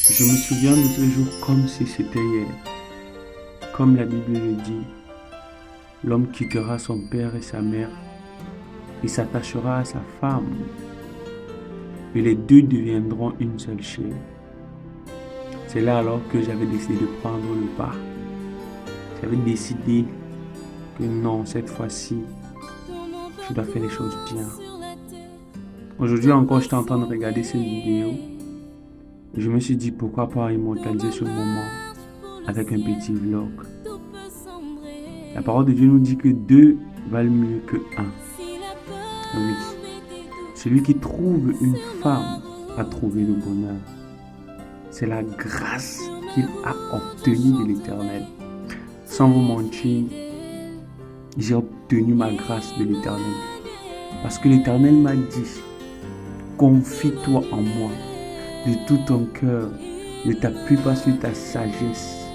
Je me souviens de ce jour comme si c'était hier. Comme la Bible le dit, l'homme quittera son père et sa mère et s'attachera à sa femme. Et les deux deviendront une seule chair. C'est là alors que j'avais décidé de prendre le pas. J'avais décidé que non, cette fois-ci, je dois faire les choses bien. Aujourd'hui encore, j'étais en train de regarder cette vidéo. Et je me suis dit pourquoi pas immortaliser ce moment avec un petit vlog. La parole de Dieu nous dit que deux valent mieux que un. Oui. Celui qui trouve une femme a trouvé le bonheur. C'est la grâce qu'il a obtenue de l'Éternel. Sans vous mentir, j'ai obtenu ma grâce de l'Éternel. Parce que l'Éternel m'a dit, confie-toi en moi de tout ton cœur. Ne t'appuie pas sur ta sagesse.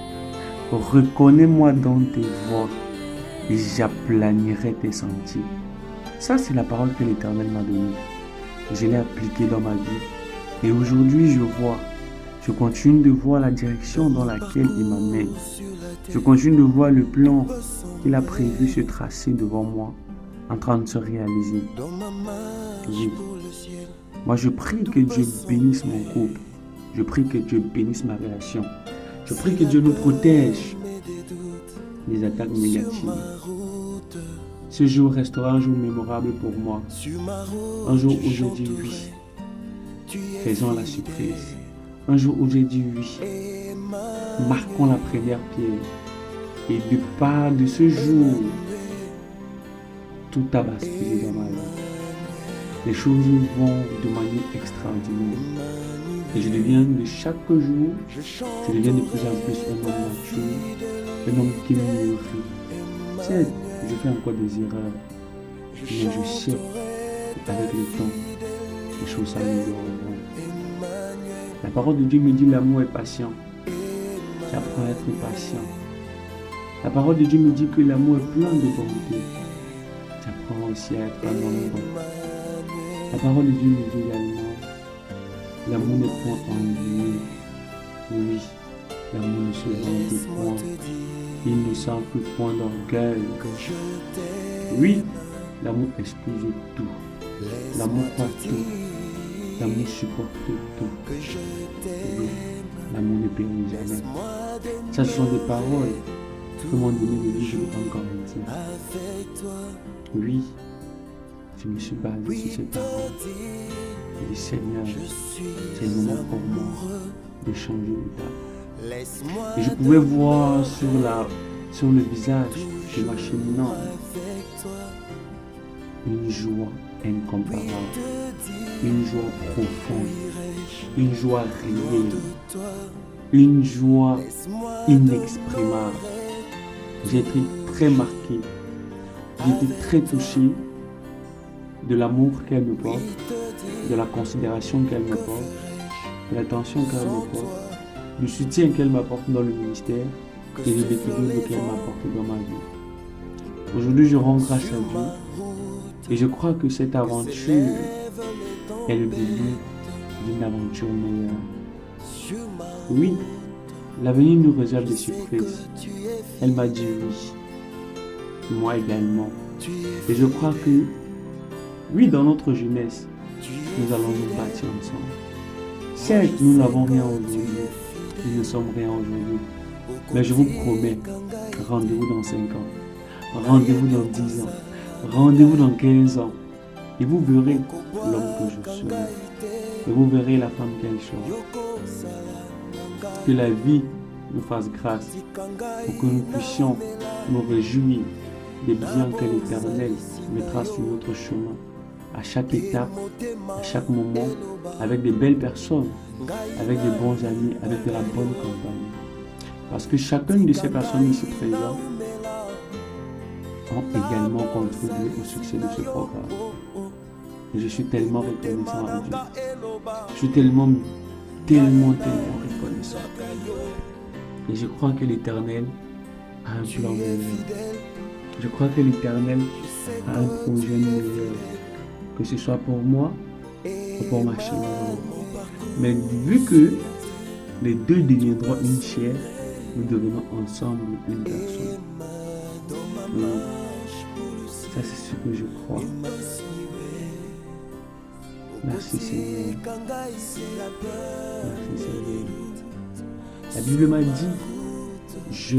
Reconnais-moi dans tes voies et j'aplanirai tes sentiers. Ça, c'est la parole que l'Éternel m'a donnée. Je l'ai appliquée dans ma vie. Et aujourd'hui, je continue de voir la direction dans laquelle il m'amène. Je continue de voir le plan qu'il a prévu se tracer devant moi, en train de se réaliser. Oui. Moi, je prie que Dieu bénisse mon couple. Je prie que Dieu bénisse ma relation. Je prie que Dieu nous protège des attaques négatives. Ce jour restera un jour mémorable pour moi. Un jour où je dis oui. Faisons la surprise. Un jour où j'ai dit oui. Marquons la première pierre. Et de part de ce jour, tout a basculé dans ma vie. Les choses vont de manière extraordinaire. Et je deviens de chaque jour, je deviens de plus en plus un homme mature, un homme qui me mûrit. Certes, je fais encore des erreurs, mais je sais qu'avec le temps, les choses s'amélioreront. La parole de Dieu me dit l'amour est patient. J'apprends à être patient. La parole de Dieu me dit que l'amour est plein de bonté. J'apprends aussi à être un homme bon. La parole de Dieu me dit également, l'amour n'est point ennuyeux. Oui, l'amour ne se vante point. Il ne s'enfle point d'orgueil. Oui, l'amour excuse tout. L'amour croit tout. L'amour supporte tout. Oui, l'amour ne périt jamais. Ça, ce sont des paroles que m'ont donné le livre de Corinthiens. Oui, je me suis basé sur ces paroles. Et Seigneur, c'est le moment pour moi de changer d'état. Et je pouvais voir sur le visage de ma cheminante une joie incomparable, une joie profonde, une joie réelle, une joie inexprimable. J'ai été très marqué, j'ai été très touché de l'amour qu'elle me porte, de la considération qu'elle me porte, de l'attention qu'elle me porte, du soutien qu'elle m'apporte dans le ministère et de l'équilibre qu'elle m'apporte dans ma vie. Aujourd'hui, je rends grâce à Dieu et je crois que cette aventure est le début d'une aventure meilleure. Oui, l'avenir nous réserve des surprises. Elle m'a dit oui, moi également. Et je crois que, oui, dans notre jeunesse, nous allons nous bâtir ensemble. Certes, nous n'avons rien aujourd'hui, nous ne sommes rien aujourd'hui. Mais je vous promets, rendez-vous dans 5 ans, rendez-vous dans 10 ans, rendez-vous dans 15 ans. Et vous verrez l'homme que je serai. Et vous verrez la femme qu'elle sera. Que la vie nous fasse grâce pour que nous puissions nous réjouir des biens que l'Éternel mettra sur notre chemin. À chaque étape, à chaque moment, avec des belles personnes, avec de bons amis, avec de la bonne compagnie. Parce que chacune de ces personnes ici présentes ont également contribué au succès de ce programme. Et je suis tellement reconnaissant à Dieu. Je suis tellement reconnaissant. Et je crois que l'Éternel a un plan meilleur. Je crois que l'Éternel a un projet meilleur. Que ce soit pour moi ou pour ma chérie. Mais vu que Les deux deviendront une chair, nous devenons ensemble une personne. Oui. Ça, c'est ce que je crois. Merci Seigneur. Merci Seigneur. La Bible m'a dit, je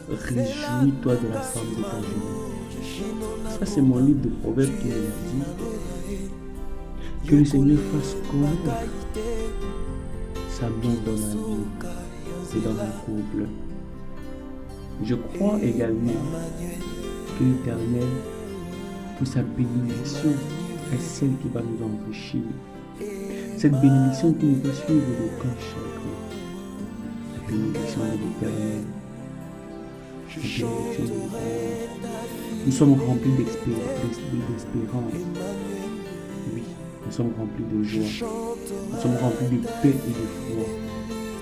réjouis-toi de la femme de ta jeunesse. Ça, c'est mon livre de Proverbes qui me l'a dit. Que le Seigneur fasse connaître sa main dans ma vie et dans mon couple. Je crois également que l'Éternel, pour sa bénédiction, est celle qui va nous enrichir. Cette bénédiction qui nous fait suivre le corps chacun. La bénédiction de l'Éternel. La bénédiction de l'Éternel. Nous sommes remplis d'espérance. Oui, nous sommes remplis de joie. Nous sommes remplis de paix et de foi.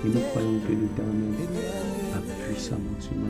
Et nous croyons que l'Éternel a puissamment sur ma